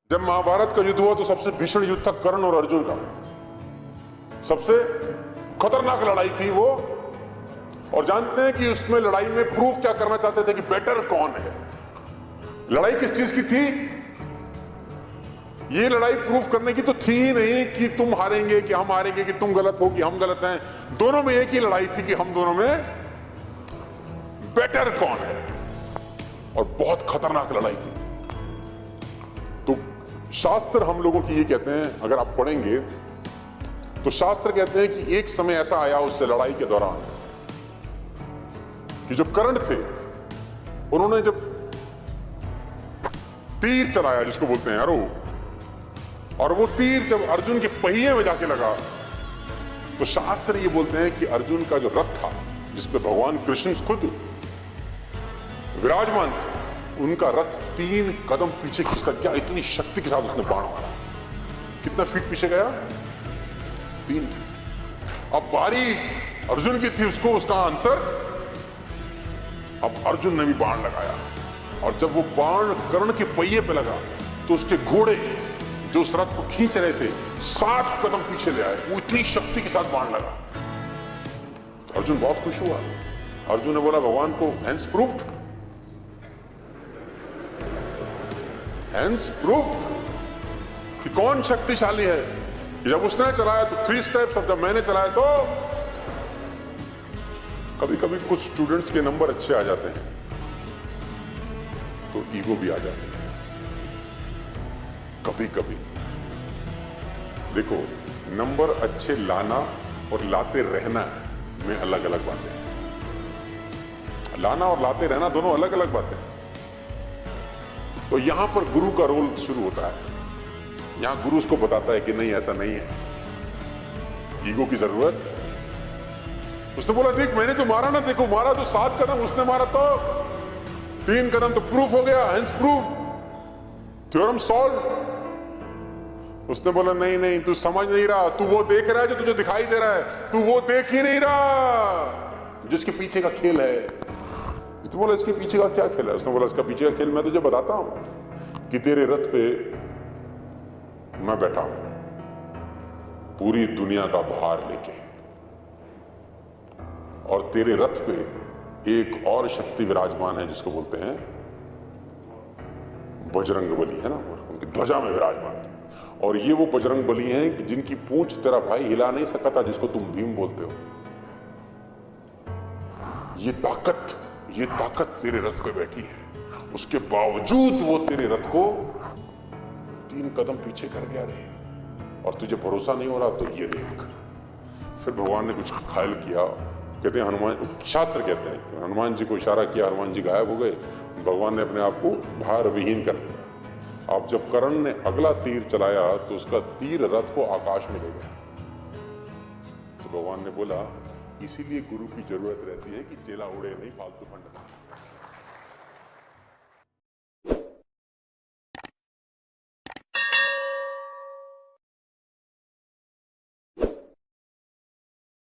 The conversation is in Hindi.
जब महाभारत का युद्ध हुआ तो सबसे भीषण युद्ध था कर्ण और अर्जुन का। सबसे खतरनाक लड़ाई थी वो। और जानते हैं कि उसमें लड़ाई में प्रूफ क्या करना चाहते थे कि बेटर कौन है। लड़ाई किस चीज की थी? ये लड़ाई प्रूफ करने की तो थी ही नहीं कि तुम हारेंगे कि हम हारेंगे, कि तुम गलत हो कि हम गलत हैं। दोनों में एक ही लड़ाई थी कि हम दोनों में बेटर कौन है। और बहुत खतरनाक लड़ाई थी। तो शास्त्र हम लोगों की ये कहते हैं, अगर आप पढ़ेंगे तो शास्त्र कहते हैं कि एक समय ऐसा आया उससे लड़ाई के दौरान कि जो कर्ण थे उन्होंने जब तीर चलाया, जिसको बोलते हैं एरो, और वो तीर जब अर्जुन के पहिए में जाके लगा तो शास्त्र ये बोलते हैं कि अर्जुन का जो रथ था, जिसपे भगवान कृष्ण खुद विराजमान थे, उनका रथ 3 कदम पीछे खिसक गया। इतनी शक्ति के साथ उसने बाण मारा। कितना फीट पीछे गया? 3 फीट। अब बारी अर्जुन की थी, उसको उसका आंसर। अब अर्जुन ने भी बाण लगाया और जब वो बाण कर्ण के पहिए पे लगा तो उसके घोड़े जो उस रथ को खींच रहे थे 60 कदम पीछे ले आए। वो इतनी शक्ति के साथ बाण लगा तो अर्जुन बहुत खुश हुआ। अर्जुन ने बोला भगवान को, हैंड्स प्रूफ्ड, हैंड्स प्रूफ्ड कि कौन शक्तिशाली है। जब उसने चलाया तो 3 स्टेप्स, अब जब मैंने चलाया तो कभी कभी कुछ स्टूडेंट्स के नंबर अच्छे आ जाते हैं तो ईगो भी आ जाती है। कभी कभी देखो, नंबर अच्छे लाना और लाते रहना में अलग अलग बातें हैं। लाना और लाते रहना दोनों अलग अलग बातें हैं। तो यहां पर गुरु का रोल शुरू होता है। यहां गुरु उसको बताता है कि नहीं, ऐसा नहीं है, ईगो की जरूरत। उसने बोला देख, मैंने तो मारा ना, देखो मारा तो 7 कदम, उसने मारा तो 3 कदम, तो प्रूफ हो गया, हेंस प्रूफ, थ्योरम सॉल्व। उसने बोला नहीं नहीं, तू समझ नहीं रहा, तू वो देख रहा है जो तुझे दिखाई दे रहा है, तू वो देख ही नहीं रहा जिसके पीछे का खेल है। उसने बोला इसके पीछे का क्या खेल है? उसने बोला इसका पीछे का खेल मैं तुझे बताता हूं कि तेरे रथ पे मैं बैठा हूं पूरी दुनिया का भार लेके, और तेरे रथ पे एक और शक्ति विराजमान है जिसको बोलते हैं बजरंग बली, है ना, उनकी ध्वजा में विराजमान थे। और ये वो बजरंग बली हैं कि जिनकी पूंछ तेरा भाई हिला नहीं सका था, जिसको तुम भीम बोलते हो। ये ताकत तेरे रथ पे बैठी है, उसके बावजूद वो तेरे रथ को 3 कदम पीछे कर गया रे। और तुझे भरोसा नहीं हो रहा तो ये देख। फिर भगवान ने कुछ ख्याल किया, कहते हैं हनुमान, शास्त्र कहते हैं कि हनुमान जी को इशारा किया, हनुमान जी गायब हो गए। भगवान ने अपने आप को भार विहीन कर दिया। अब जब कर्ण ने अगला तीर चलाया तो उसका तीर रथ को आकाश में ले गया। तो भगवान ने बोला इसीलिए गुरु की जरूरत रहती है कि चेला उड़े नहीं, फालतू फंड।